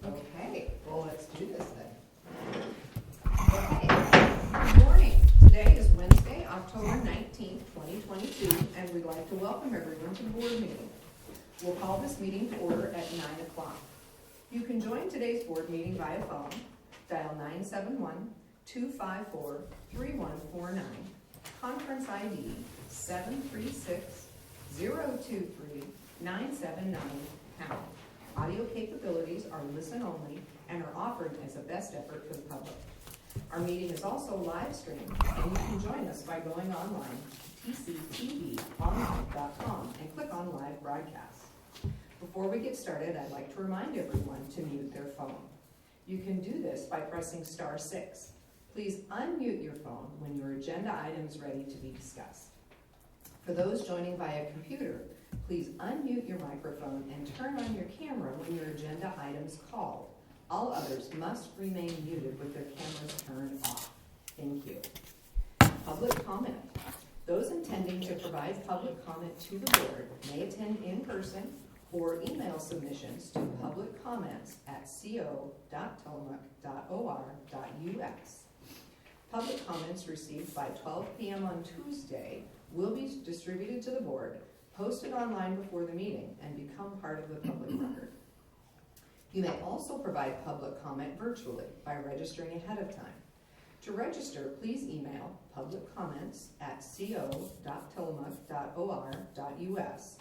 Okay, well, let's do this then. Okay, good morning. Today is Wednesday, October 19th, 2022, and we'd like to welcome everyone to the board meeting. We'll call this meeting to order at 9 o'clock. You can join today's board meeting via phone. Dial 971-254-3149. Conference ID 736-023-979#. Audio capabilities are listen only and are offered as a best effort for the public. Our meeting is also live streamed, and you can join us by going online to tctvonline.com and click on live broadcast. Before we get started, I'd like to remind everyone to mute their phone. You can do this by pressing *6. Please unmute your phone when your agenda item is ready to be discussed. For those joining via computer, please unmute your microphone and turn on your camera when your agenda item is called. All others must remain muted with their cameras turned off. Thank you. Public comment. Those intending to provide public comment to the board may attend in person or email submissions to publiccomments@co.tillamook.or.us. Public comments received by 12 p.m. on Tuesday will be distributed to the board, posted online before the meeting, and become part of the public record. You may also provide public comment virtually by registering ahead of time. To register, please email publiccomments@co.tillamook.or.us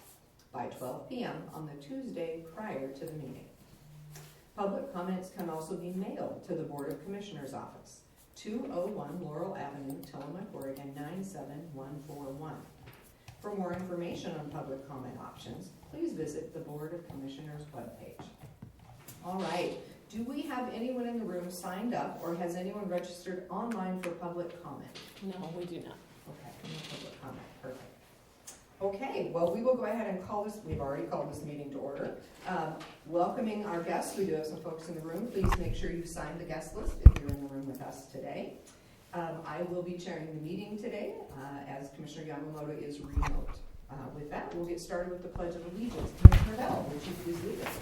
by 12 p.m. on the Tuesday prior to the meeting. Public comments can also be mailed to the Board of Commissioners office, 201 Laurel Avenue, Tillamook, Oregon 97141. For more information on public comment options, please visit the Board of Commissioners webpage. All right, do we have anyone in the room signed up, or has anyone registered online for public comment? No, we do not. Okay, no public comment, perfect. Okay, well, we will go ahead and call this, we've already called this meeting to order. Welcoming our guests, we do have some folks in the room. Please make sure you've signed the guest list if you're in the room with us today. I will be chairing the meeting today as Commissioner Yamamoto is remote. With that, we'll get started with the Pledge of Allegiance. Commissioner Bell, would you please lead us?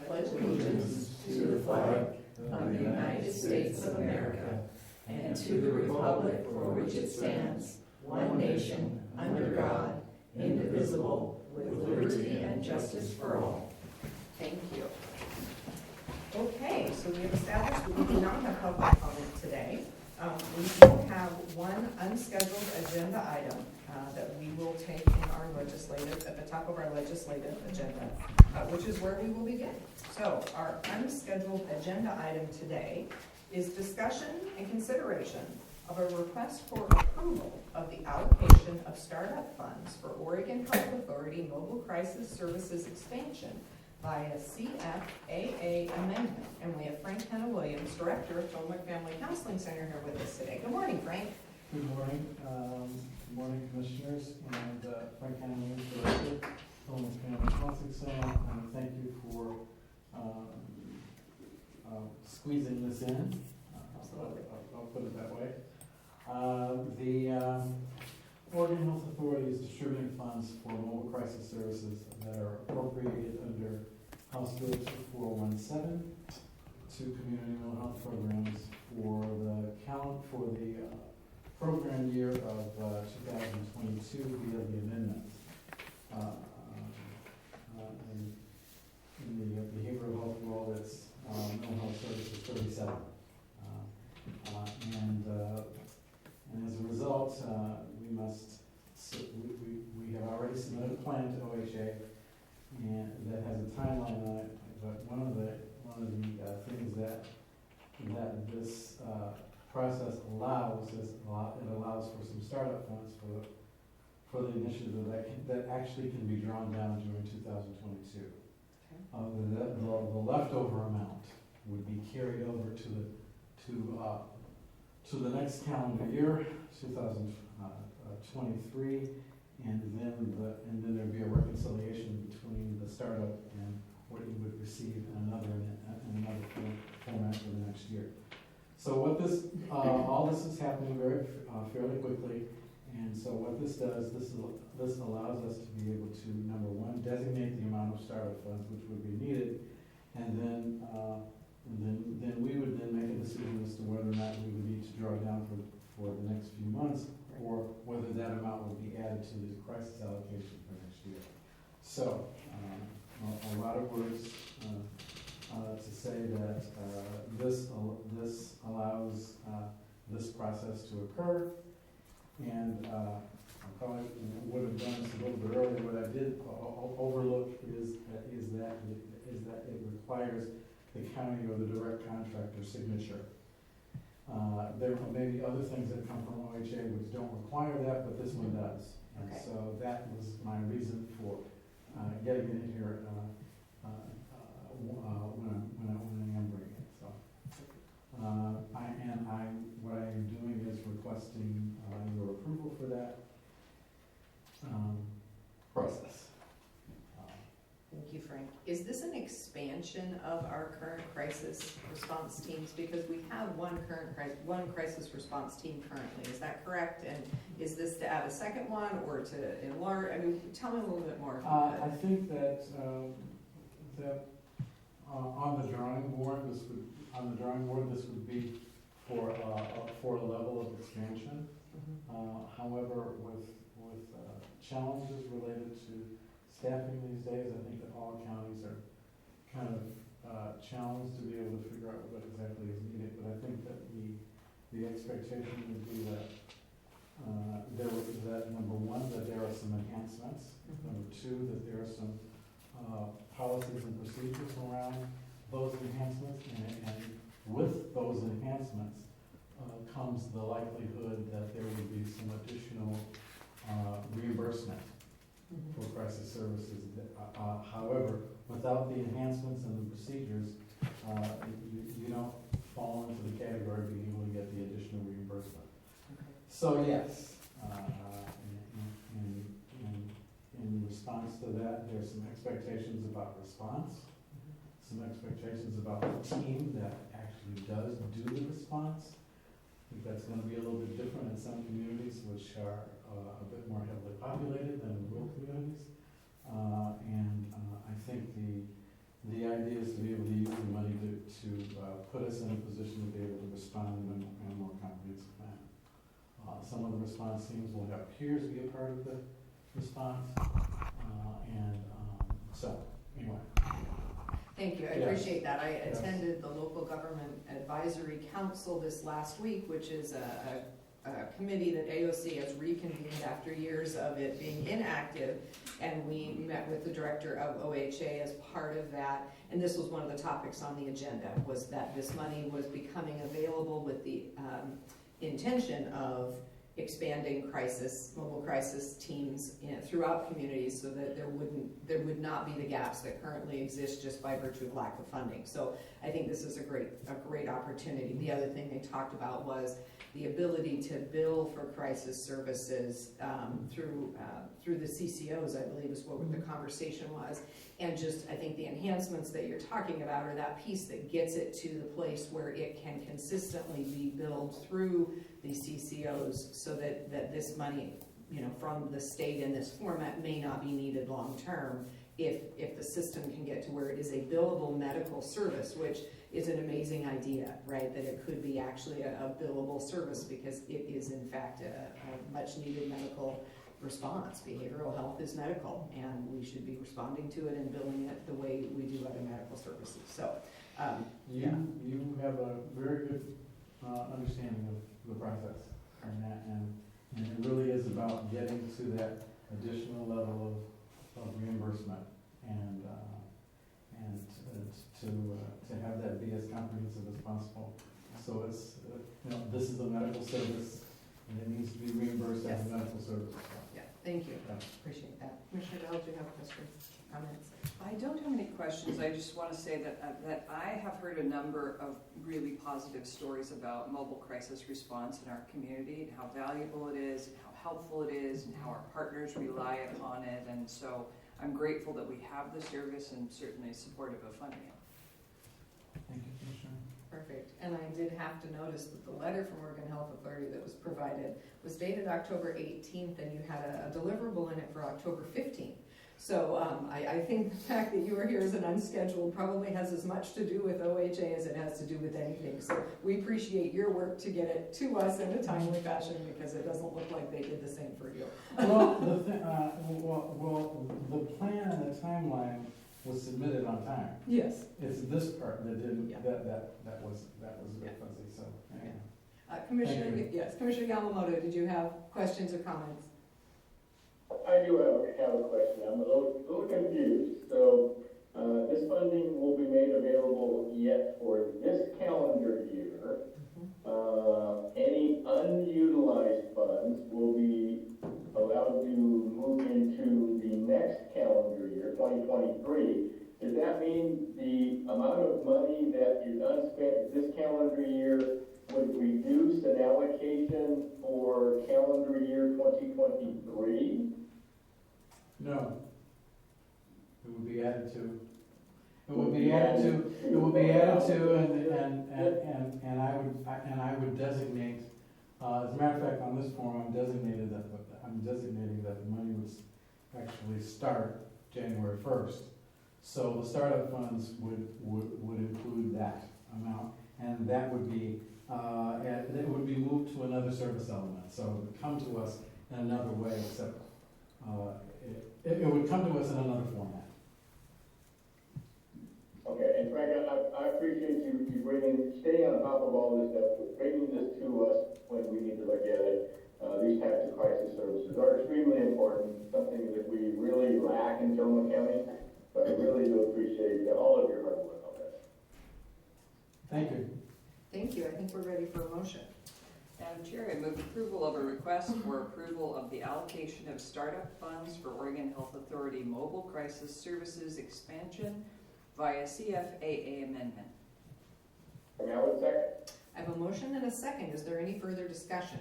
Pledge allegiance to the flag of the United States of America and to the republic for which it stands, one nation, under God, indivisible, with liberty and justice for all. Thank you. Okay, so we have established that we do not have public comment today. We do have one unscheduled agenda item that we will take in our legislative, at the top of our legislative agenda, which is where we will begin. So our unscheduled agenda item today is discussion and consideration of a request for approval of the allocation of startup funds for Oregon Health Authority Mobile Crisis Services expansion by a CFAA amendment. And we have Frank Hanna Williams, Director of Tillamook Family Counseling Center, here with us today. Good morning, Frank. Good morning. Good morning, Commissioners, and Frank Hanna Williams, Director, Tillamook Family Counseling Center. Thank you for squeezing this in. I'll put it that way. The Oregon Health Authority is distributing funds for mobile crisis services that are appropriated under House Bill 2417 to community mental health programs for the program year of 2022 via the amendment in the behavioral health role. It's mental health services 37. And as a result, we have already submitted a plan to OHA, and that has a timeline on it. But one of the things that this process allows is it allows for some startup funds for the initiative that actually can be drawn down during 2022. Okay. The leftover amount would be carried over to the next calendar year, 2023, and then there'd be a reconciliation between the startup and what you would receive in another format for the next year. So what this, all this is happening fairly quickly, and so what this does, this allows us to be able to, number one, designate the amount of startup funds which would be needed And then we would then make a decision as to whether or not we would need to draw down for the next few months, or whether that amount would be added to the crisis allocation for next year. So, a lot of words to say that this allows this process to occur, and I probably would have done this a little bit earlier. What I did overlook is that it requires the county or the direct contractor signature. There may be other things that come from OHA which don't require that, but this one does. And Okay. so that was my reason for getting it in here when I am bringing it. So, what I am doing is requesting your approval for that process. Thank you, Frank. Is this an expansion of our current crisis response teams? Because we have one crisis response team currently, is that correct? And is this to add a second one or to enlarge? I mean, tell me a little bit more. I think that on the drawing board, this would be for a level of expansion. However, with challenges related to staffing these days, I think that all counties are kind of challenged to be able to figure out what exactly is needed. But I think that the expectation would be that number one, that there are some enhancements. Number two, that there are some policies and procedures around those enhancements, and with those enhancements comes the likelihood that there would be some additional reimbursement for crisis services. However, without the enhancements and the procedures, you don't fall into the category of being able to get the additional reimbursement. So yes, in response to that, there's some expectations about response, some expectations about the team that actually does do the response. I think that's going to be a little bit different in some communities which are a bit more heavily populated than in rural communities. I think the idea is to be able to use the money to put us in a position to be able to respond in a more comprehensive manner. Some of the response teams will have peers be a part of the response. So, anyway. Thank you, I Yes. appreciate that. I Yes. attended the Local Government Advisory Council this last week, which is a committee that AOC has reconvened after years of it being inactive, and we met with the director of OHA as part of that, and this was one of the topics on the agenda, was that this money was becoming available with the intention of expanding mobile crisis teams throughout communities so that there would not be the gaps that currently exist just by virtue of lack of funding. So I think this is a great opportunity. The other thing they talked about was the ability to bill for crisis services through the CCOs, I believe is what the conversation was. And just, I think the enhancements that you're talking about are that piece that gets it to the place where it can consistently be billed through the CCOs so that this money, from the state in this format may not be needed long term if the system can get to where it is a billable medical service, which is an amazing idea, right? That it could be actually a billable service because it is in fact a much needed medical response. Behavioral health is medical, and we should be responding to it and billing it the way we do other medical services. So, You have a very good understanding of the process and that, and it really is about getting to that additional level of reimbursement and to have that be as comprehensive as possible. So it's this is a medical service and it needs to be reimbursed as a medical service. yeah, thank you. Yeah. Appreciate that. Commissioner Dell, do you have questions, comments? I don't have any questions. I just want to say that I have heard a number of really positive stories about mobile crisis response in our community and how valuable it is and how helpful it is and how our partners rely upon it. And so I'm grateful that we have the service and certainly supportive of funding it. Thank you, Commissioner. Perfect. And I did have to notice that the letter from Oregon Health Authority that was provided was dated October 18th, and you had a deliverable in it for October 15th. So I think the fact that you are here as an unscheduled probably has as much to do with OHA as it has to do with anything. So we appreciate your work to get it to us in a timely fashion, because it doesn't look like they did the same for you. Well, the plan and the timeline was submitted on time. Yes. It's this part that didn't, Yeah. that was a bit fuzzy, so, anyway. Commissioner, Thank you. yes, Commissioner Yamamoto, did you have questions or comments? I do have a question. I'm a little confused. So, this funding will be made available yet for this calendar year. Any unutilized funds will be allowed to move into the next calendar year, 2023. Does that mean the amount of money that is unspent this calendar year would reduce an allocation for calendar year 2023? No. It would be added to. It would be added to, it would be added to, and I would designate, as a matter of fact, on this form, I'm designating that the money would actually start January 1st. So the startup funds would include that amount, and that would be, it would be moved to another service element. So it would come to us in another way, except, it would come to us in another format. Okay, and Frank, I appreciate you staying on top of all this stuff, bringing this to us when we need to look at it. These types of crisis services are extremely important, something that we really lack in Tillamook County, but I really do appreciate all of your hard work on this. Thank you. Thank you. I think we're ready for a motion. Madam Chair, I move approval of a request for approval of the allocation of startup funds for Oregon Health Authority Mobile Crisis Services expansion via CFAA amendment. And now a second. I have a motion and a second. Is there any further discussion?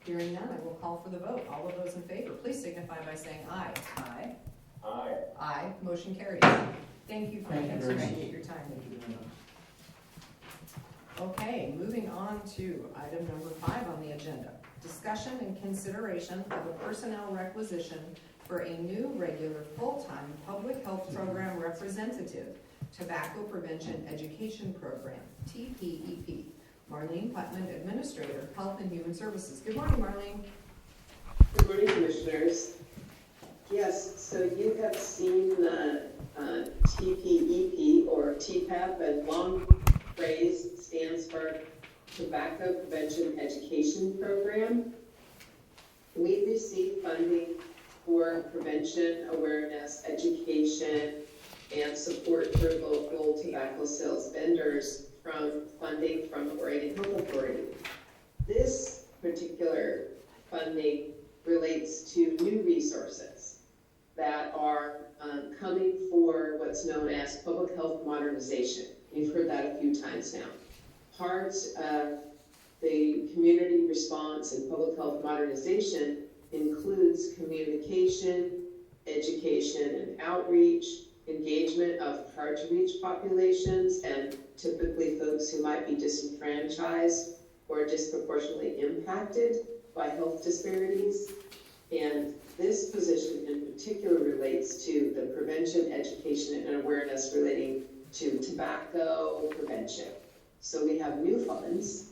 Hearing none, I will call for the vote. All of those in favor, please signify by saying aye. Aye. Aye. Aye. Motion carries. Thank you, Thank you Frank. very much. Appreciate your time. Okay, moving on to item number 5 on the agenda. Discussion and consideration of a personnel requisition for a new regular full-time public health program representative, Tobacco Prevention Education Program, TPEP. Marlene Putman, Administrator, Health and Human Services. Good morning, Marlene. Good morning, Commissioners. Yes, so you have seen the TPEP, or TPAP, a long phrase, stands for Tobacco Prevention Education Program. We receive funding for prevention, awareness, education, and support for local tobacco sales vendors from funding from the Oregon Health Authority. This particular funding relates to new resources that are coming for what's known as public health modernization. You've heard that a few times now. Parts of the community response and public health modernization includes communication, education and outreach, engagement of hard-to-reach populations, and typically folks who might be disenfranchised or disproportionately impacted by health disparities. And this position in particular relates to the prevention, education, and awareness relating to tobacco prevention. So we have new funds,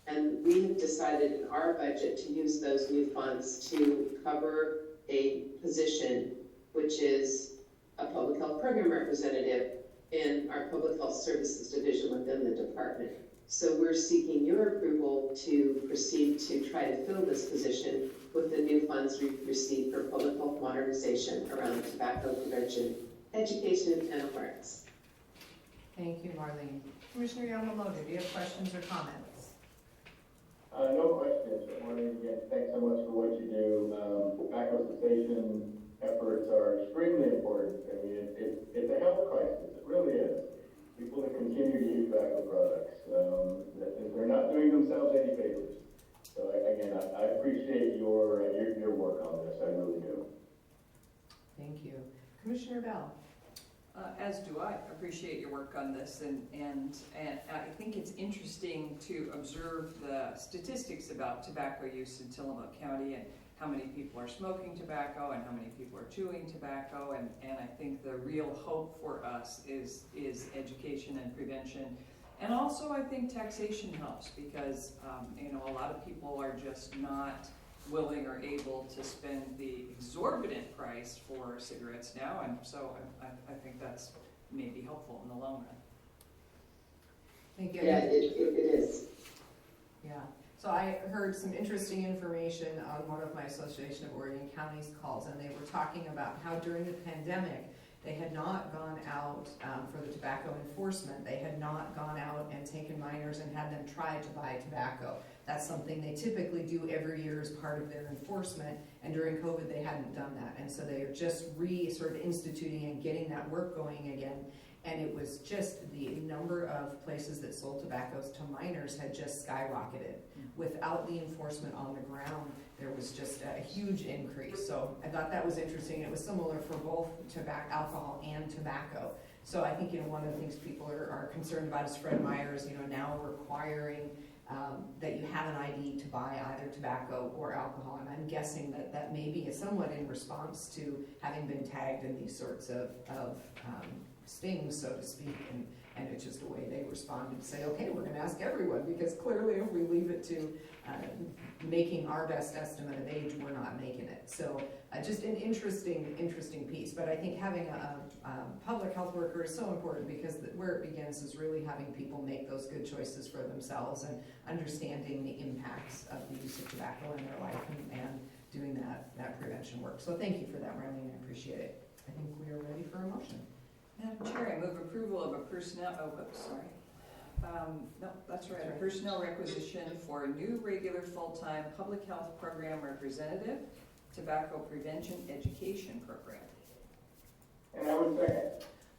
and we have decided in our budget to use those new funds to cover a position which is a public health program representative in our public health services division within the department. So we're seeking your approval to proceed to try to fill this position with the new funds we've received for public health modernization around tobacco prevention, education, and awareness. Thank you, Marlene. Commissioner Yamamoto, do you have questions or comments? No questions, but Maureen, again, thanks so much for what you do. Tobacco cessation efforts are extremely important. I mean, it's a health crisis, it really is. People that continue to use tobacco products, they're not doing themselves any favors. So again, I appreciate your work on this, I really do. Thank you. Commissioner Bell. As do I. Appreciate your work on this, and I think it's interesting to observe the statistics about tobacco use in Tillamook County, how many people are smoking tobacco and how many people are chewing tobacco, and I think the real hope for us is education and prevention. And also I think taxation helps because, a lot of people are just not willing or able to spend the exorbitant price for cigarettes now, and so I think that's maybe helpful in the long run. Thank you. Yeah, it is. Yeah, so I heard some interesting information on one of my Association of Oregon Counties calls, and they were talking about how during the pandemic, they had not gone out for the tobacco enforcement. They had not gone out and taken minors and had them try to buy tobacco. That's something they typically do every year as part of their enforcement, and during COVID they hadn't done that. And so they are just sort of instituting and getting that work going again. And it was just the number of places that sold tobaccos to minors had just skyrocketed. Without the enforcement on the ground, there was just a huge increase. So I thought that was interesting. It was similar for both alcohol and tobacco. So I think one of the things people are concerned about is Fred Meyer's now requiring that you have an ID to buy either tobacco or alcohol. And I'm guessing that maybe is somewhat in response to having been tagged in these sorts of stings, so to speak, and it's just a way they responded to say, okay, we're going to ask everyone, because clearly if we leave it to making our best estimate of age, we're not making it. So just an interesting piece. But I think having a public health worker is so important, because where it begins is really having people make those good choices for themselves and understanding the impacts of the use of tobacco in their life and doing that prevention work. So thank you for that, Marlene. I appreciate it. I think we are ready for a motion. Madam Chair, I move approval of a personnel requisition for a new regular full-time public health program representative, tobacco prevention education program. And I would second.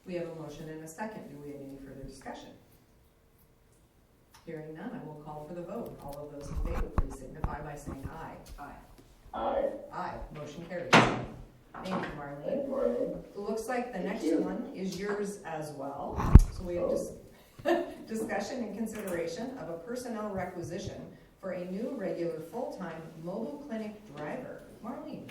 We have a motion and a second. Do we have any further discussion? Hearing none, I will call for the vote. All of those in favor, please signify by saying aye. Aye. Aye. Aye. Motion carries. Thank you, Marlene. Thank you, Marlene. It looks like the next one is yours as well. So we have discussion and consideration of a personnel requisition for a new regular full-time mobile clinic driver. Marlene.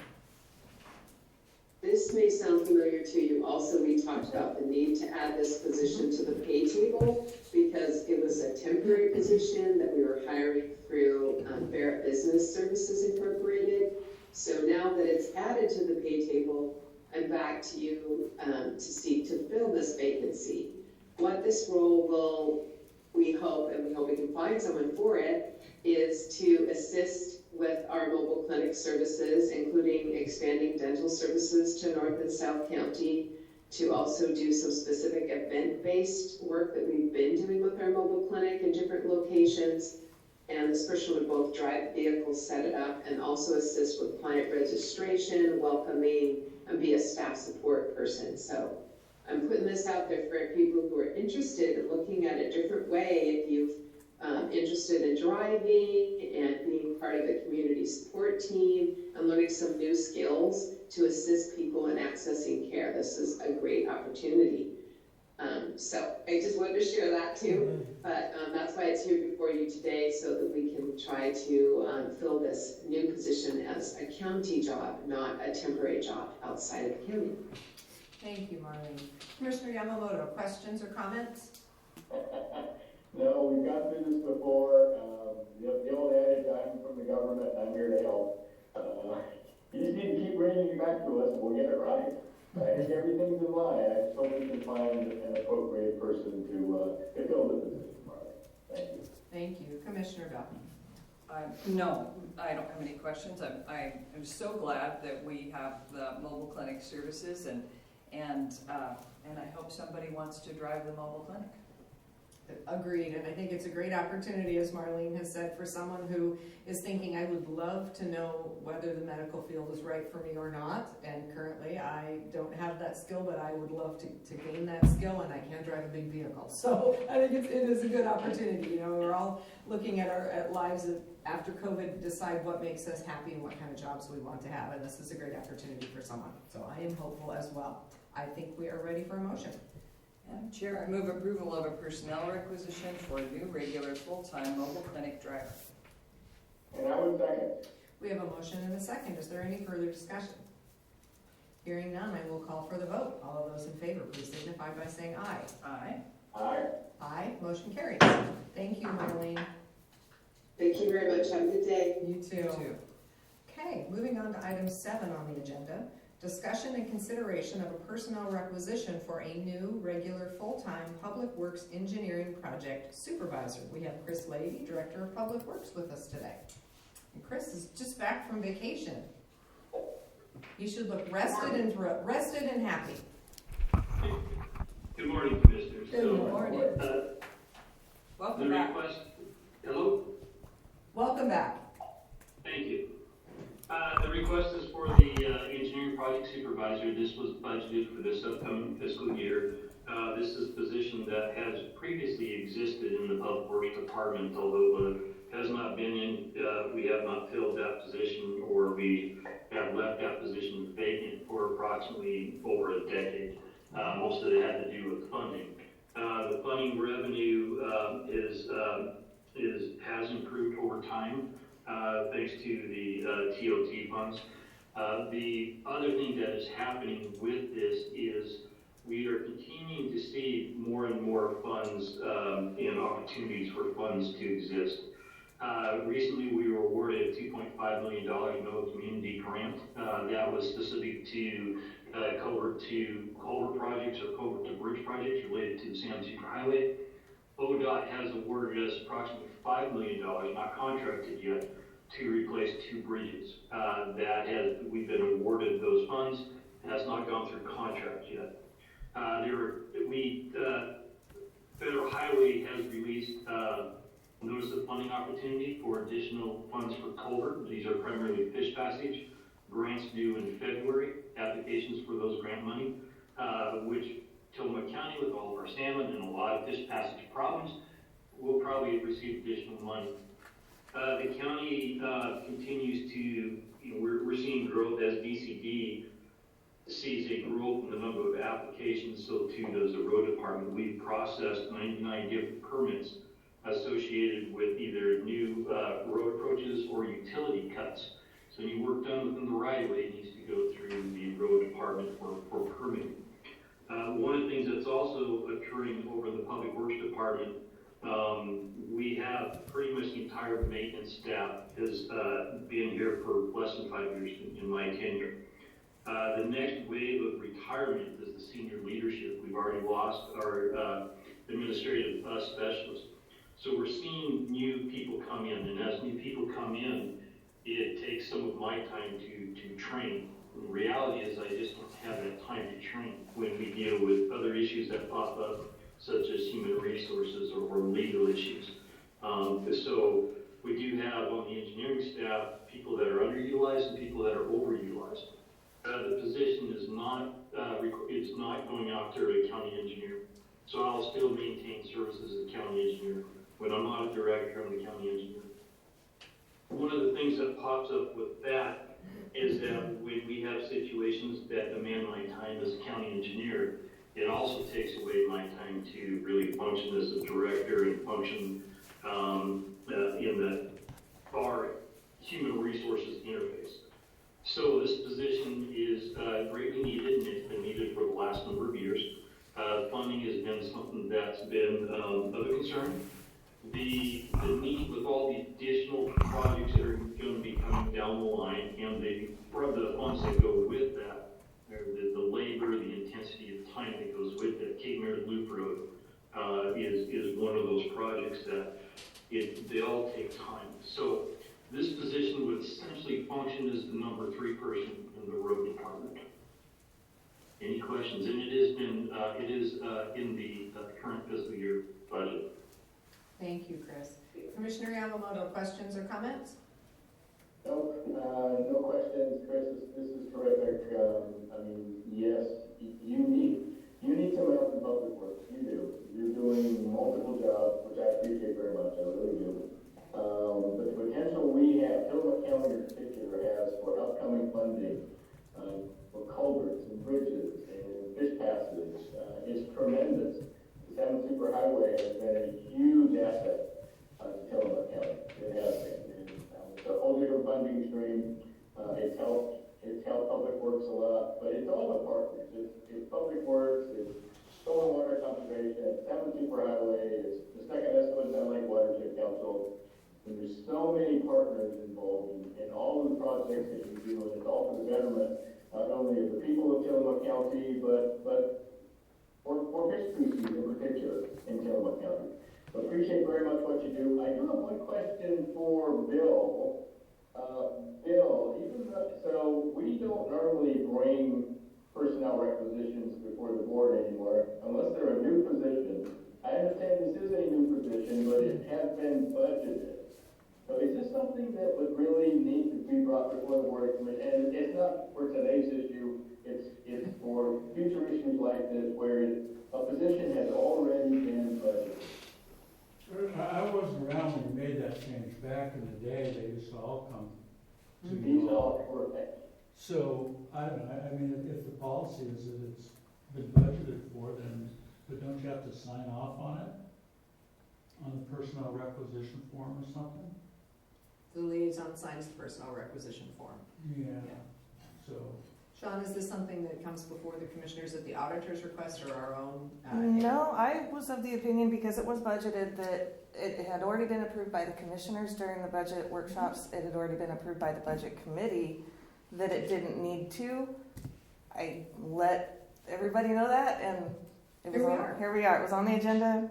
This may sound familiar to you. Also, we talked about the need to add this position to the pay table because it was a temporary position that we were hiring through Barrett Business Services Incorporated. So now that it's added to the pay table, I'm back to you to seek to fill this vacancy. What this role will, we hope we can find someone for it, is to assist with our mobile clinic services, including expanding dental services to North and South County, to also do some specific event-based work that we've been doing with our mobile clinic in different locations. And this person would both drive vehicles, set it up, and also assist with client registration, welcoming, and be a staff support person. So I'm putting this out there for people who are interested in looking at a different way. If you've interested in driving and being part of the community support team and learning some new skills to assist people in accessing care, this is a great opportunity. So I just wanted to share that too, but that's why it's here before you today, so that we can try to fill this new position as a county job, not a temporary job outside of the county. Thank you, Marlene. Commissioner Yamamoto, questions or comments? No, we've gone through this before. The old adage, I'm from the government, I'm here to help. You just need to keep bringing it back to us, and we'll get it right. I think everything's in line. I just hope we can find an appropriate person to fill the position, Marlene. Thank you. Thank you. Commissioner Bell. No, I don't have any questions. I'm so glad that we have the mobile clinic services, and I hope somebody wants to drive the mobile clinic. Agreed, and I think it's a great opportunity, as Marlene has said, for someone who is thinking, I would love to know whether the medical field is right for me or not, and currently I don't have that skill, but I would love to gain that skill, and I can't drive a big vehicle. So I think it is a good opportunity. We're all looking at lives after COVID, decide what makes us happy and what kind of jobs we want to have, and this is a great opportunity for someone. So I am hopeful as well. I think we are ready for a motion. Madam Chair, I move approval of a personnel requisition for a new regular full-time mobile clinic driver. And I would second. We have a motion and a second. Is there any further discussion? Hearing none, I will call for the vote. All of those in favor, please signify by saying aye. Aye. Aye. Aye, motion carries. Thank you, Marlene. Thank you very much. Have a good day. You too. Okay, moving on to item 7 on the agenda. Discussion and consideration of a personnel requisition for a new, regular, full-time Public Works Engineering Project Supervisor. We have Chris Lady, Director of Public Works, with us today. And Chris is just back from vacation. You should look rested and happy. Good morning, Commissioners. Good morning. Welcome The back. request, hello? Welcome back. Thank you. The request is for the engineering project supervisor. This was budgeted for this upcoming fiscal year. This is a position that has previously existed in the Public Works Department, although has not been in, we have not filled that position, or we have left that position vacant for approximately over a decade. Most of it had to do with funding. The funding revenue has improved over time, thanks to the TOT funds. The other thing that is happening with this is we are continuing to see more and more funds and opportunities for funds to exist. Recently, we were awarded a $2.5 million NOAA community grant. That was specific to culvert projects or culvert to bridge projects related to the San Francisco Highway. ODOT has awarded us approximately $5 million, not contracted yet, to replace 2 bridges. We've been awarded those funds. It has not gone through contract yet. Federal Highway has released notice of funding opportunity for additional funds for culvert. These are primarily fish passage. Grants due in February, applications for those grant money, which Tillamook County, with all of our salmon and a lot of fish passage problems, will probably receive additional money. The county continues to, we're seeing growth as DCD sees a growth in the number of applications, so too does the road department. We've processed 99 different permits associated with either new road approaches or utility cuts. So any work done within the right of way needs to go through the road department for permitting. One of the things that's also occurring over the Public Works Department, we have pretty much the entire maintenance staff has been here for less than 5 years in my tenure. The next wave of retirement is the senior leadership. We've already lost our administrative specialist. So we're seeing new people come in, and as new people come in, it takes some of my time to train. The reality is I just don't have that time to train when we deal with other issues that pop up, such as human resources or legal issues. So we do have on the engineering staff people that are underutilized and people that are overutilized. The position is not it's not going out to a county engineer. So I'll still maintain services as a county engineer. When I'm not a director, I'm the county engineer. One of the things that pops up with that is that when we have situations that demand my time as a county engineer, it also takes away my time to really function as a director and function in our human resources interface. So this position is greatly needed, and it's been needed for the last number of years. Funding has been something that's been of a concern. The need with all the additional projects that are going to be coming down the line, and the funds that go with that, or the labor, the intensity of time that goes with it. Cape Merritt Loop Road is one of those projects that they all take time. So this position would essentially function as the number 3 person in the road department. Any questions? And it is in the current fiscal year budget. Thank you, Chris. Commissioner Yamamoto, questions or comments? No questions, Chris. This is terrific. Yes, you need some help in public works. You do. You're doing multiple jobs, which I appreciate very much. I really do. But the potential we have, Tillamook County in particular, has for upcoming funding for culverts and bridges and fish passage is tremendous. The Salmon Superhighway has been a huge asset to Tillamook County. It has been. And a whole different funding stream. It's helped Public Works a lot, but it's all the partners. It's Public Works, it's stormwater conservation, it's 7 Superhighway, it's the second estimate on Lake Watershed Council. And there's so many partners involved in all of the projects that you do, and it's all for the betterment, not only of the people of Tillamook County, but for fish species in particular in Tillamook County. So appreciate very much what you do. I do have one question for Bill. Bill, so we don't normally bring personnel requisitions before the board anymore, unless they're a new position. I understand this is a new position, but it has been budgeted. So is this something that would really need to be brought before the board? And it's not for today's issue, it's for future issues like this, where a position has already been budgeted. I wasn't around when you made that change. Back in the day, they used to all come to These you all. all were, So, I don't know, I mean, if the policy is that it's been budgeted for, then, but don't you have to sign off on it? On the personnel requisition form or something? The liaison signs the personnel requisition form. Yeah, Yeah. so, Sean, is this something that comes before the commissioners at the auditor's request or our own? No, I was of the opinion, because it was budgeted, that it had already been approved by the commissioners during the budget workshops. It had already been approved by the budget committee, that it didn't need to. I let everybody know that, and it was here we are. It was on the agenda.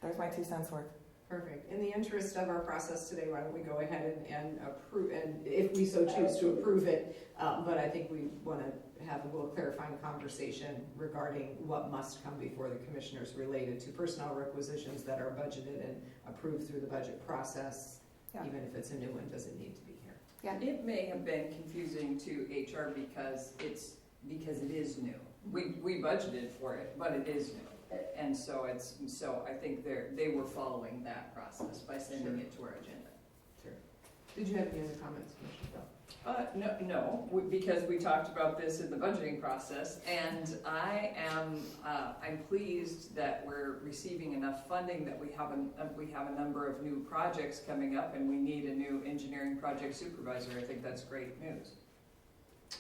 There's my 2 cents worth. Perfect. In the interest of our process today, why don't we go ahead and approve, and if we so choose to approve it, but I think we want to have a little clarifying conversation regarding what must come before the commissioners related to personnel requisitions that are budgeted and approved through the budget process. Yeah. Even if it's a new one, does it need to be here? Yeah. It may have been confusing to HR because it is new. We budgeted for it, but it is new. And so I think they were following that process by sending it to our agenda. Sure. Did you have any other comments, Commissioner Bill? No, because we talked about this in the budgeting process, and I'm pleased that we're receiving enough funding that we have a number of new projects coming up, and we need a new engineering project supervisor. I think that's great news.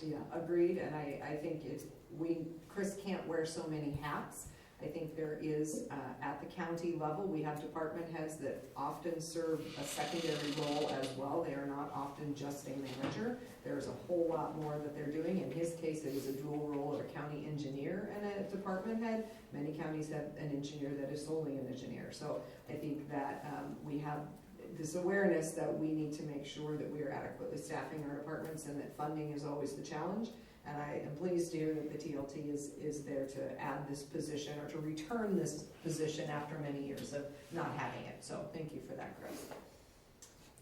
Yeah, agreed, and I think Chris can't wear so many hats. I think there is, at the county level, we have department heads that often serve a secondary role as well. They are not often just a manager. There's a whole lot more that they're doing. In his case, it is a dual role of a county engineer and a department head. Many counties have an engineer that is solely an engineer. So I think that we have this awareness that we need to make sure that we are adequately staffing our departments, and that funding is always the challenge. And I am pleased to hear that the TLT is there to add this position, or to return this position after many years of not having it. So thank you for that, Chris.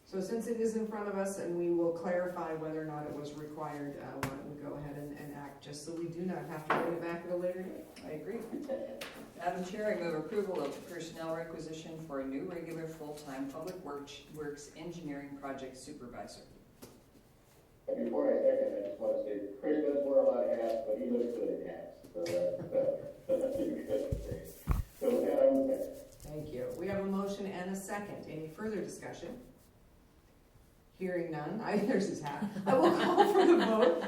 So since it is in front of us, and we will clarify whether or not it was required, why don't we go ahead and act, just so we do not have to bring it back at a later date. I agree. Madam Chair, I move approval of the personnel requisition for a new regular full-time Public Works Engineering Project Supervisor. and before I second, I just want to say, Chris does wear a lot of hats, but he looks good in hats. So that's a good thing. So with that, I will second. Thank you. We have a motion and a second. Any further discussion? Hearing none. There's his hat. I will call for the vote.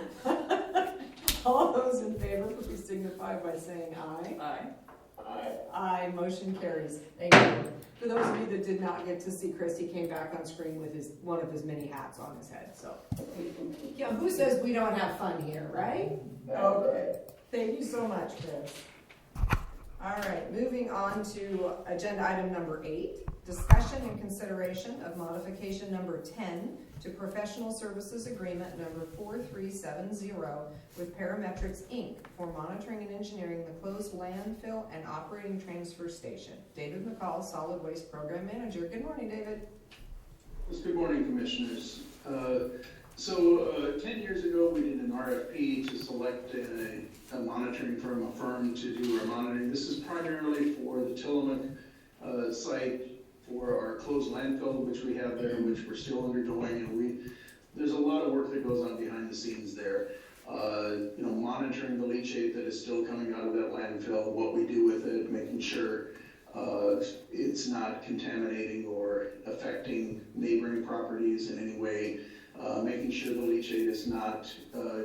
All those in favor, please signify by saying aye. Aye. Aye. Aye, motion carries. Thank you. For those of you that did not get to see Chris, he came back on screen with one of his many hats on his head. So, yeah, who says we don't have fun here, right? Okay. Thank you so much, Chris. All right, moving on to agenda item number 8, discussion and consideration of modification number 10 to professional services agreement number 4370 with Parametrics Inc. for monitoring and engineering the closed landfill and operating transfer station. David McCall, Solid Waste Program Manager. Good morning, David. Yes, good morning, Commissioners. 10 years ago, we did an RFP to select a monitoring firm, a firm to do our monitoring. This is primarily for the Tillamook site, for our closed landfill, which we have there, which we're still undergoing, and there's a lot of work that goes on behind the scenes there. Monitoring the leachate that is still coming out of that landfill, what we do with it, making sure it's not contaminating or affecting neighboring properties in any way, making sure the leachate is not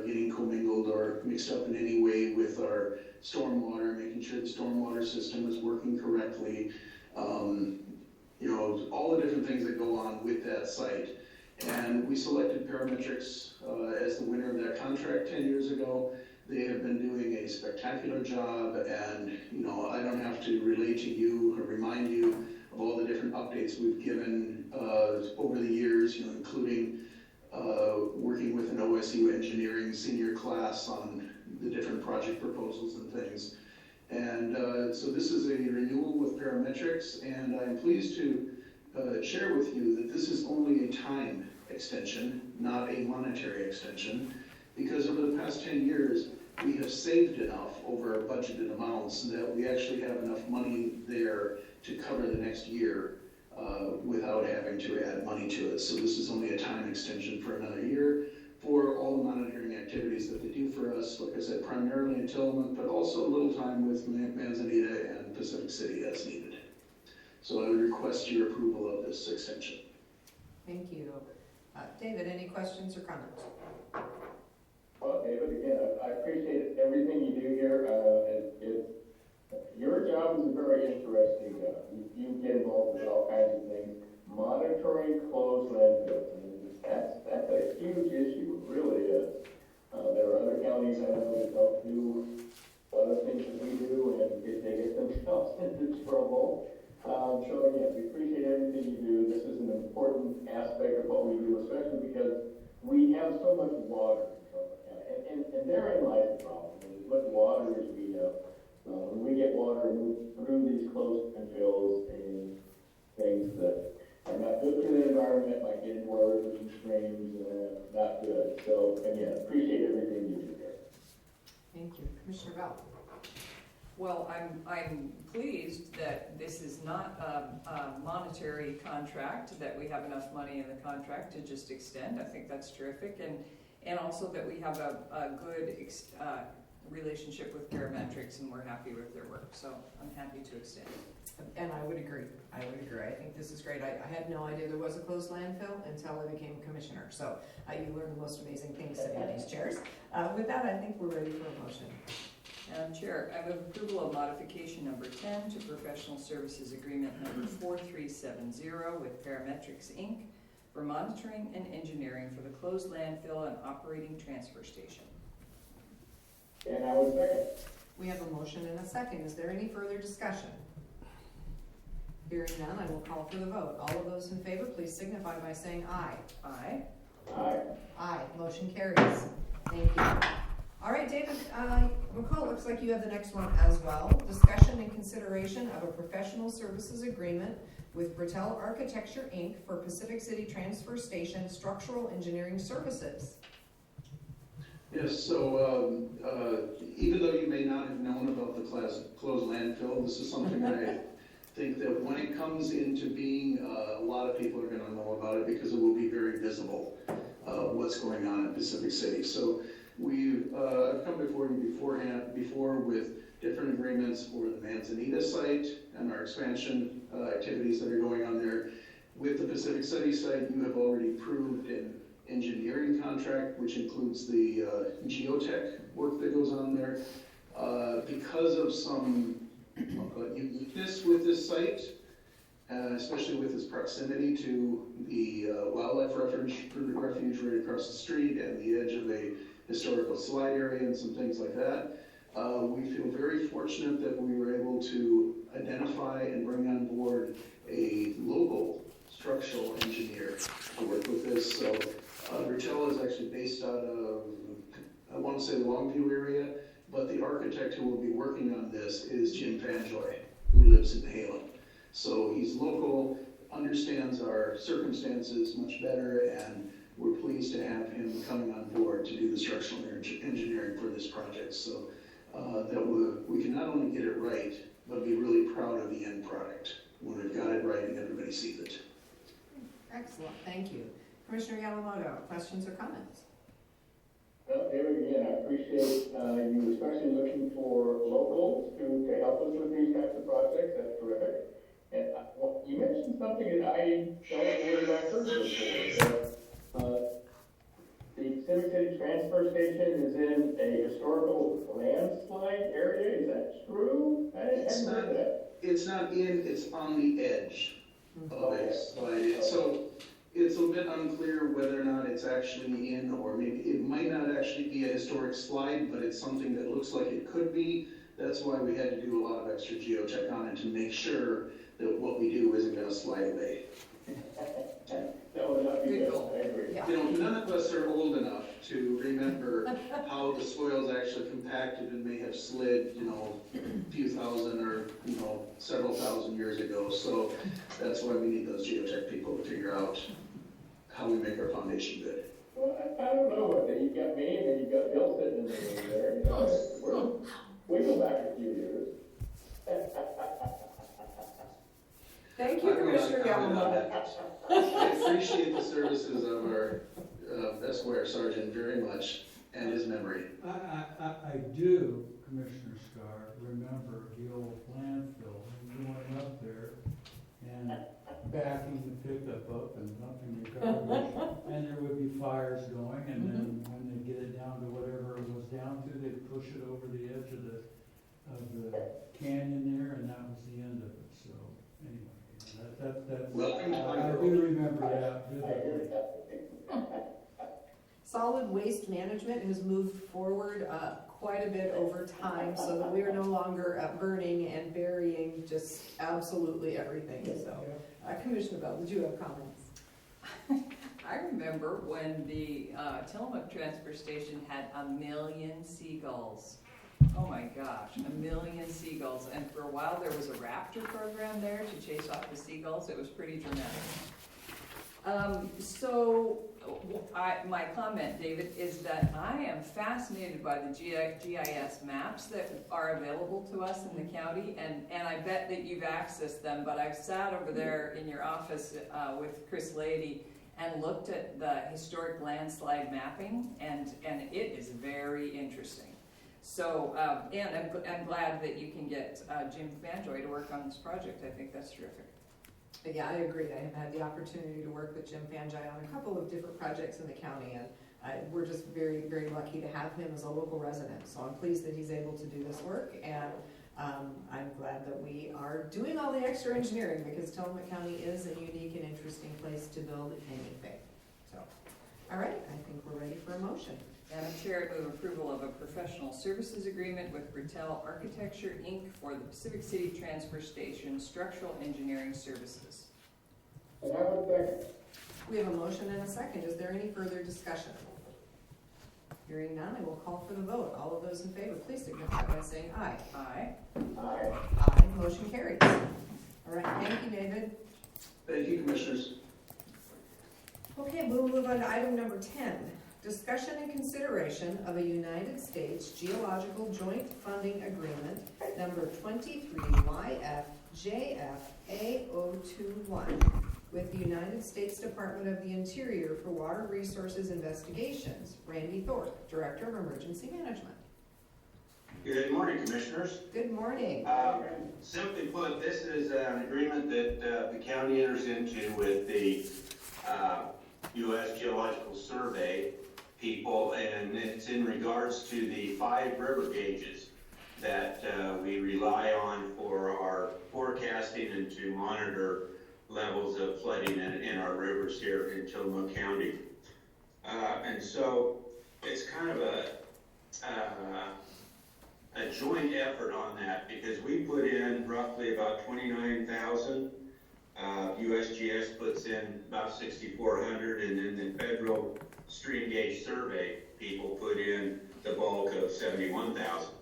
getting commingled or mixed up in any way with our stormwater, making sure the stormwater system is working correctly, you know, all the different things that go on with that site. And we selected Parametrics as the winner of that contract 10 years ago. They have been doing a spectacular job, and you know, I don't have to relate to you or remind you of all the different updates we've given over the years, you know, including working with an OSU engineering senior class on the different project proposals and things. And so this is a renewal with Parametrics, and I'm pleased to share with you that this is only a time extension, not a monetary extension, because over the past 10 years, we have saved enough over our budgeted amounts that we actually have enough money there to cover the next year without having to add money to it. So this is only a time extension for another year for all the monitoring activities that they do for us, like I said, primarily in Tillamook, but also a little time with Manzanita and Pacific City as needed. So I would request your approval of this extension. Thank you. David, any questions or comments? Well, David, again, I appreciate everything you do here. Your job is a very interesting job. You get involved with all kinds of things. Monitoring closed landfills, that's a huge issue, it really is. There are other counties I know that don't do a lot of things that we do, and they get themselves into trouble. So again, we appreciate everything you do. This is an important aspect of what we do, especially because we have so much water. And therein lies the problem. With water is when we get water through these closed landfills and things that are not good for the environment, might get into our rivers and streams, not good. So again, appreciate everything you do here. Thank you. Commissioner Bell? Well, I'm pleased that this is not a monetary contract, that we have enough money in the contract to just extend. I think that's terrific. And also that we have a good relationship with Parametrics, and we're happy with their work. So I'm happy to extend. And I would agree. I think this is great. I had no idea there was a closed landfill until I became commissioner. So you learn the most amazing things sitting in these chairs. With that, I think we're ready for a motion. Madam Chair, I move approval of modification number 10 to professional services agreement number 4370 with Parametrics, Inc. for monitoring and engineering for the closed landfill and operating transfer station. And I would second. We have a motion and a second. Is there any further discussion? Hearing none, I will call for the vote. All of those in favor, please signify by saying aye. Aye. Aye. Aye. Motion carries. Thank you. All right, David, McCall, it looks like you have the next one as well. Discussion and consideration of a professional services agreement with Bertel Architecture, Inc. for Pacific City Transfer Station Structural Engineering Services. Yes, so even though you may not have known about the closed landfill, this is something I think that when it comes into being, a lot of people are going to know about it because it will be very visible what's going on in Pacific City. So we've come before you before with different agreements for the Manzanita site and our expansion activities that are going on there. With the Pacific City site, you have already approved an engineering contract, which includes the geotech work that goes on there. Because of some uniqueness with this site, especially with its proximity to the wildlife refuge right across the street and the edge of a historical slide area and some things like that, we feel very fortunate that we were able to identify and bring on board a local structural engineer to work with this. So Bertel is actually based out of, I want to say the Longview area, but the architect who will be working on this is Jim Fanjoy, who lives in Halem. So he's local, understands our circumstances much better, and we're pleased to have him coming on board to do the structural engineering for this project. So that we can not only get it right, but be really proud of the end product when we've got it right and everybody sees it. Excellent, thank you. Commissioner Yamamoto, questions or comments? Well, David, again, I appreciate you especially looking for locals to help help us with these types of projects, that's terrific. And well, you mentioned something that I don't believe I've heard before. The Civic City Transfer Station is in a historical landslide area, is that true? I hadn't heard that. It's not in, it's on the edge of a slide. So it's a bit unclear whether or not it's actually in, or maybe it might not actually be a historic slide, but it's something that looks like it could be. That's why we had to do a lot of extra geotech on it to make sure that what we do isn't gonna slide away. That would not be Good good, goal. I agree. Yeah. You know, none of us are old enough to remember how the soil's actually compacted and may have slid, you know, a few thousand or, you know, several thousand years ago. So that's why we need those geotech people to figure out how we make our foundation good. Well, I don't know, what, you've got me and then you've got Bill sitting in the room there, you know, we go back a few years. Thank you, Commissioner Yamamoto. I appreciate the services of our Esquire Sergeant very much and his memory. I do, Commissioner Scar, remember the old landfill, and going up there and backing the pickup up and dumping the garbage, and there would be fires going, and then when they get it down to whatever it was down to, they'd push it over the edge of the canyon there, and that was the end of it, so, anyway, that's, Welcome to my I world. do remember that vividly. Solid waste management has moved forward quite a bit over time, so that we are no longer burning and burying just absolutely everything, so. Commissioner Bell, did you have comments? I remember when the Tillamook transfer station had 1 million seagulls. Oh my gosh, 1 million seagulls. And for a while there was a raptor program there to chase off the seagulls. It was pretty dramatic. My comment, David, is that I am fascinated by the GIS maps that are available to us in the county, and I bet that you've accessed them, but I've sat over there in your office with Chris Lady and looked at the historic landslide mapping, and it is very interesting. So, and I'm glad that you can get Jim Fanjoy to work on this project. I think that's terrific. Yeah, I agree. I have had the opportunity to work with Jim Fanjai on a couple of different projects in the county, and we're just very, very lucky to have him as a local resident. So I'm pleased that he's able to do this work, and I'm glad that we are doing all the extra engineering, because Tillamook County is a unique and interesting place to build anything. So, all right, I think we're ready for a motion. Madam Chair, I move approval of a professional services agreement with Bertel Architecture, Inc. for the Pacific City Transfer Station Structural Engineering Services. And I would second. We have a motion and a second. Is there any further discussion? Hearing none, I will call for the vote. All of those in favor, please signify by saying aye. Aye. Aye. Aye, motion carries. All right, thank you, David. Thank you, Commissioners. Okay, we'll move on to item number 10. Discussion and consideration of a United States Geological Joint Funding Agreement, number 23YFJFA021, with the United States Department of the Interior for Water Resources Investigations. Randy Thorpe, Director of Emergency Management. Good morning, Commissioners. Good morning. Simply put, this is an agreement that the county enters into with the U.S. Geological Survey people, and it's in regards to the 5 river gauges that we rely on for our forecasting and to monitor levels of flooding in our rivers here in Tillamook County. And so it's kind of a joint effort on that, because we put in roughly about 29,000. USGS puts in about 6,400, and then the federal stream gauge survey people put in the bulk of 71,000.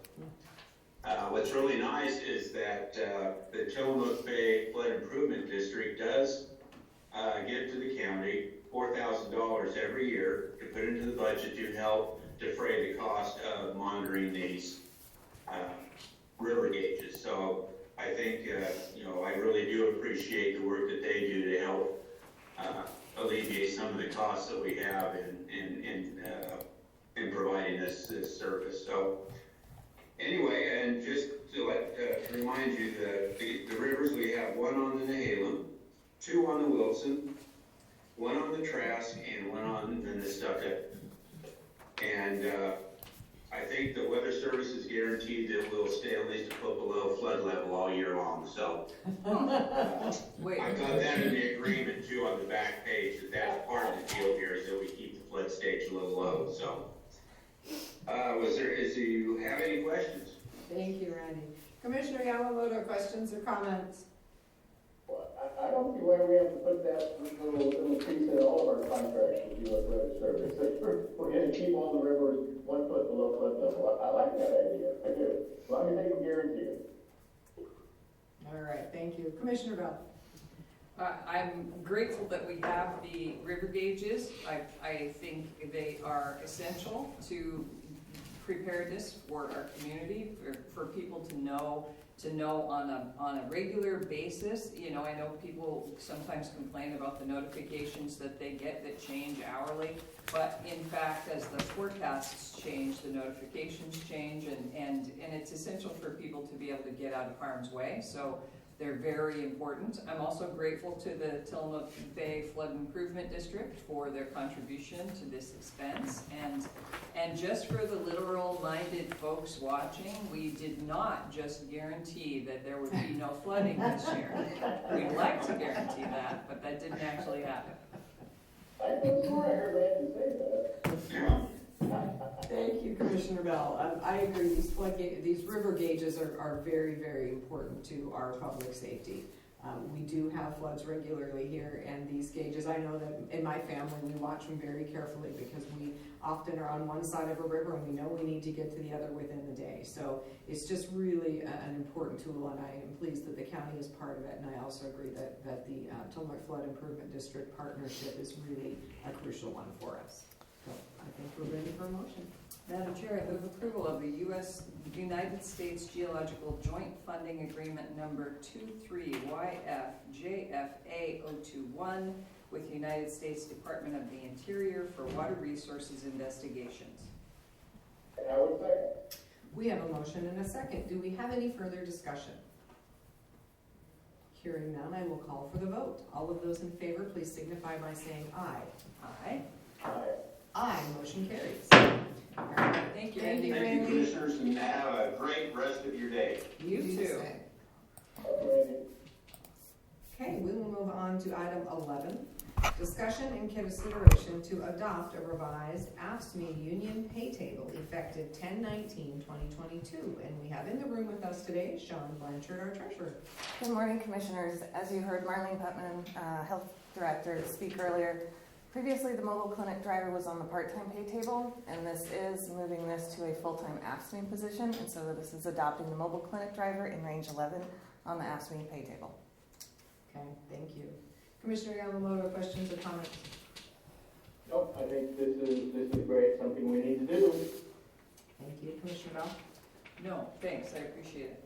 What's really nice is that the Tillamook Bay Flood Improvement District does give to the county $4,000 every year to put into the budget to help defray the cost of monitoring these river gauges. So I think, I really do appreciate the work that they do to help alleviate some of the costs that we have in providing this service. So anyway, and just to let remind you that the rivers, we have one on the Nehalem, two on the Wilson, one on the Trask, and one on the Nestucca. And I think the Weather Service is guaranteed that we'll stay at least a foot below flood level all year long. So Wait, I've got that in the agreement too on the back page, that that's part of the deal here, is that we keep the flood stage a little low. So, do you have any questions? Thank you, Randy. Commissioner Yamamoto, questions or comments? Well, I don't see why we have to put that little piece in all of our contracts with U.S. Weather Service. We're gonna keep all the rivers 1 foot below flood level. I like that idea, I do, as long as they can guarantee it. All right, thank you. Commissioner Bell? I'm grateful that we have the river gauges. I think they are essential to preparedness for our community, for people to know on a regular basis. You know, I know people sometimes complain about the notifications that they get that change hourly, but in fact, as the forecasts change, the notifications change, and it's essential for people to be able to get out of harm's way. So they're very important. I'm also grateful to the Tillamook Bay Flood Improvement District for their contribution to this expense. And just for the literal-minded folks watching, we did not just guarantee that there would be no flooding this year. We'd like to guarantee that, but that didn't actually happen. I think I heard Randy say that. Thank you, Commissioner Bell. I agree, these river gauges are very, very important to our public safety. We do have floods regularly here, and these gauges, I know that in my family, we watch them very carefully because we often are on one side of a river and we know we need to get to the other within the day. So it's just really an important tool, and I am pleased that the county is part of it, and I also agree that the Tillamook Flood Improvement District partnership is really a crucial one for us. So I think we're ready for a motion. Madam Chair, I move approval of the United States Geological Joint Funding Agreement number 23YFJFA021 with the United States Department of the Interior for water resources investigations. And I would second. We have a motion and a second. Do we have any further discussion? Hearing none, I will call for the vote. All of those in favor, please signify by saying aye. Aye. Aye. Aye, motion carries. All right. Thank you, Thank Randy. you, Thank you, Randy. commissioners, and have a great rest of your day. You Do the too. same. Okay. Okay, we will move on to item 11. Discussion and consideration to adopt a revised AFSCME union pay table effective 10/19/2022. And we have in the room with us today Sean Blanchard, our treasurer. Good morning, Commissioners. As you heard Marlene Putman, Health Director, speak earlier, previously the mobile clinic driver was on the part-time pay table, and this is moving this to a full-time AFSCME position, and so this is adopting the mobile clinic driver in range 11 on the AFSCME pay table. Okay, thank you. Commissioner Yamamoto, questions or comments? Nope, I think this is great, something we need to do. Thank you. Commissioner Bell? No, thanks, I appreciate it.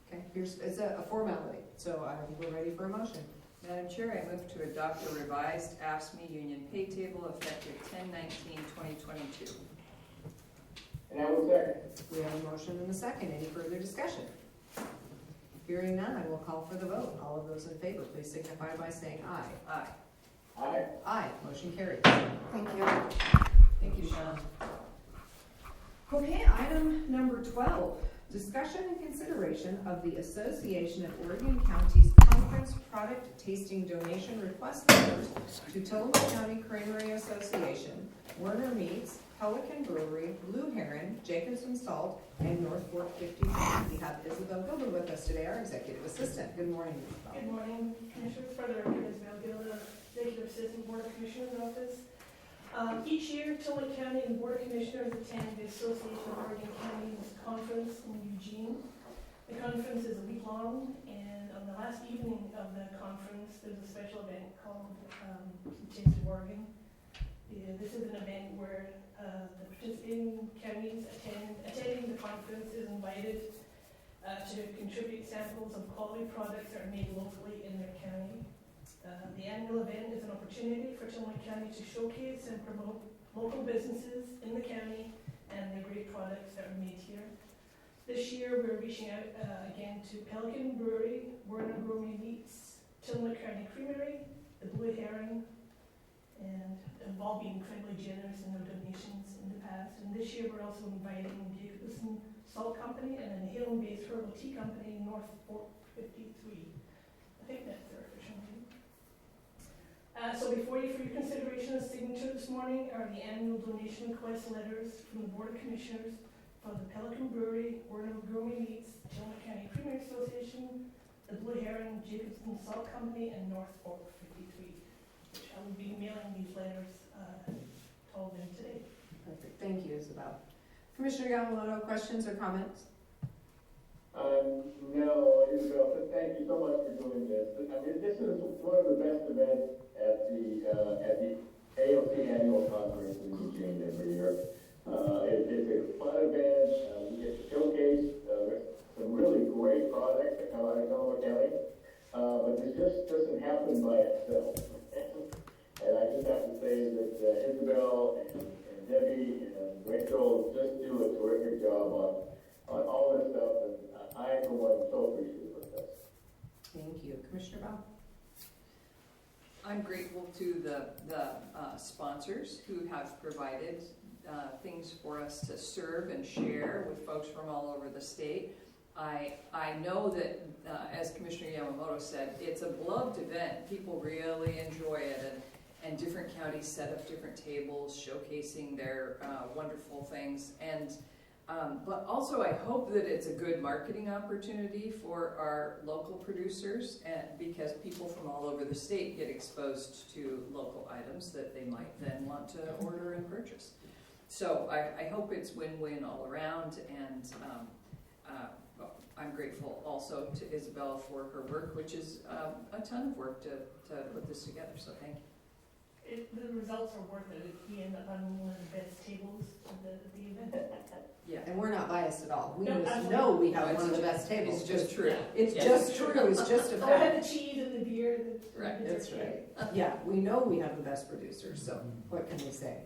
Okay, it's a formality, so we're ready for a motion. Madam Chair, I move to adopt a revised AFSCME union pay table effective 10/19/2022. And I will second. We have a motion and a second. Any further discussion? Hearing none, I will call for the vote. All of those in favor, please signify by saying aye. Aye. Aye. Aye, motion carries. Thank you. Thank you, Sean. Okay, item number 12, discussion and consideration of the Association of Oregon Counties Conference Product Tasting Donation Request Letters to Tillamook County Creamery Association, Werner Meats, Pelican Brewery, Blue Heron, Jacobson Salt, and North Fork 50. We have Isabel Gilbert with us today, our executive assistant. Good morning, Isabel. Good morning, Commissioners. For the record, Isabel Gilda, Executive Assistant Board of Commissioners Office. Each year, Tillamook County and Board of Commissioners attend the Association of Oregon Counties Conference in Eugene. The conference is a week long, and on the last evening of the conference, there's a special event called Taste of Oregon. This is an event where the participating counties attending the conference is invited to contribute samples of quality products that are made locally in their county. The annual event is an opportunity for Tillamook County to showcase and promote local businesses in the county and the great products that are made here. This year, we're reaching out again to Pelican Brewery, Werner Gourmet Meats, Tillamook County Creamery, the Blue Heron, and they've all been incredibly generous in their donations in the past. And this year, we're also inviting Jacobson Salt Company and then Hill-based Herbal Tea Company, North Fork 53. I think that's their official name. So before you for your consideration and signature this morning are the annual donation request letters from the Board of Commissioners for the Pelican Brewery, Werner Gourmet Meats, Tillamook County Creamery Association, the Blue Heron, Jacobson Salt Company, and North Fork 53, which I will be mailing these letters to all of them today. Perfect, thank you, Isabel. Commissioner Yamamoto, questions or comments? No, Isabel, but thank you so much for doing this. I mean, this is one of the best events at the AOC annual conference in Eugene every year. It's a fun event. We get to showcase some really great products that come out of Tillamook County. But this just doesn't happen by itself. And I just have to say that Isabel and Debbie and Rachel just do a terrific job on all this stuff. And I, for one, am so appreciative of this. Thank you. Commissioner Bell? I'm grateful to the sponsors who have provided things for us to serve and share with folks from all over the state. I know that, as Commissioner Yamamoto said, it's a beloved event. People really enjoy it, and different counties set up different tables showcasing their wonderful things. And but also I hope that it's a good marketing opportunity for our local producers, and because people from all over the state get exposed to local items that they might then want to order and purchase. So I hope it's win-win all around, and I'm grateful also to Isabel for her work, which is a ton of work to put this together, so thank you. The results are worth it. We end up on one of the best tables at the event. Yeah. And we're not biased at all. We No, just absolutely. know we have No, one of the best tables. It's just true. It's Yes. just true. It's just a Oh, I had fact. the cheese and the beer. Right, That's right. Yeah, we know we have the best producers, so what can we say?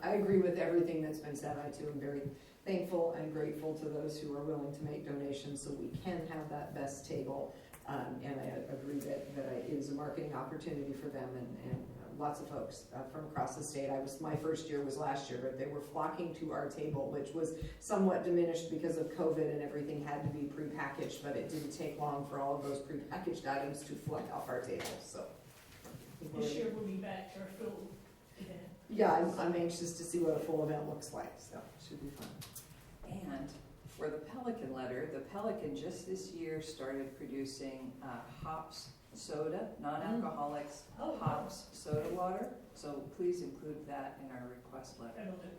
I agree with everything that's been said. I too am very thankful and grateful to those who are willing to make donations so we can have that best table. And I agree that it is a marketing opportunity for them and lots of folks from across the state. My first year was last year, but they were flocking to our table, which was somewhat diminished because of COVID and everything had to be prepackaged, but it didn't take long for all of those prepackaged items to flood off our table, so. This year we'll be back to our full event. Yeah, I'm anxious to see what a full event looks like, so it should be fun. And for the Pelican letter, the Pelican just this year started producing hops soda, non-alcoholics, hops soda water. So please include that in our request letter. I will do.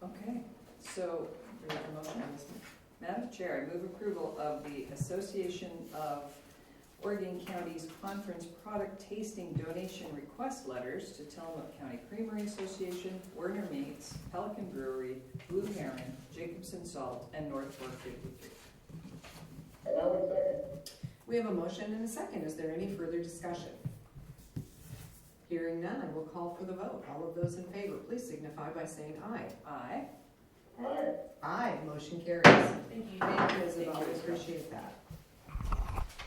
Okay, so we have a motion. Madam Chair, I move approval of the Association of Oregon Counties Conference Product Tasting Donation Request Letters to Tillamook County Creamery Association, Werner Meats, Pelican Brewery, Blue Heron, Jacobson Salt, and North Fork 53. And I would second. We have a motion and a second. Is there any further discussion? Hearing none, I will call for the vote. All of those in favor, please signify by saying aye. Aye. Aye. Aye, motion carries. Thank you. Thank you, Isabel, Thank you, we Isabel. appreciate that.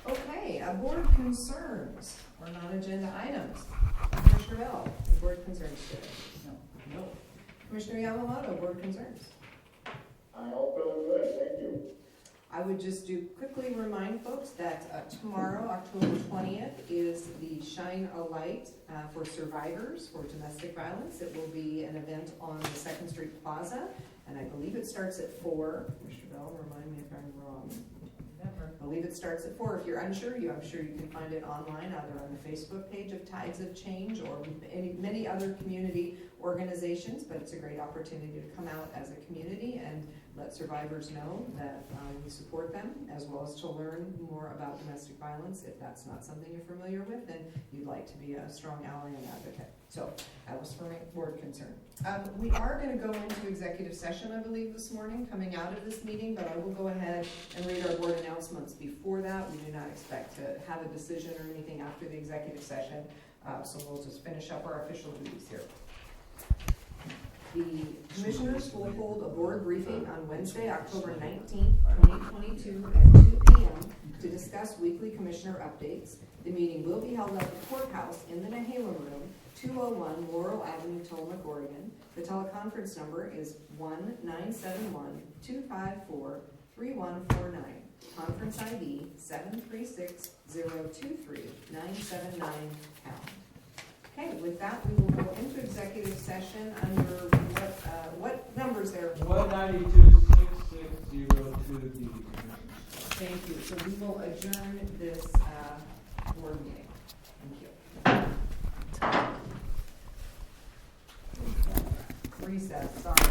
Okay, board concerns or non-agenda items. Commissioner Bell, board concerns today. No. No. Commissioner Yamamoto, board concerns. I all feeling good, thank you. I would just quickly remind folks that tomorrow, October 20th, is the Shine a Light for survivors for domestic violence. It will be an event on the 2nd Street Plaza, and I believe it starts at 4. Commissioner Bell, remind me if I'm wrong. I believe it starts at 4. If you're unsure, I'm sure you can find it online, either on the Facebook page of Tides of Change or many other community organizations, but it's a great opportunity to come out as a community and let survivors know that we support them, as well as to learn more about domestic violence. If that's not something you're familiar with, then you'd like to be a strong ally and advocate. So that was for my board concern. We are going to go into executive session, I believe, this morning, coming out of this meeting, but I will go ahead and read our board announcements before that. We do not expect to have a decision or anything after the executive session, so we'll just finish up our official duties here. The commissioners will hold a board briefing on Wednesday, October 19th, 2022 at 2 p.m. to discuss weekly commissioner updates. The meeting will be held at the courthouse in the Nehalem Room, 201 Laurel Avenue, Tillamook, Oregon. The teleconference number is 1-971-254-3149. Conference ID 736-023-979 #. Okay, with that, we will go into executive session under what numbers there? 192-6602D. Thank you. So we will adjourn this board meeting. Thank you. Recess, sorry.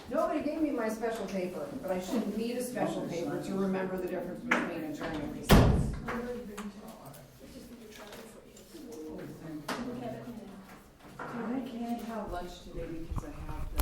Nobody gave me my special paper, but I shouldn't need a special paper to remember the difference between adjourn and recess. I can't have lunch today because I have the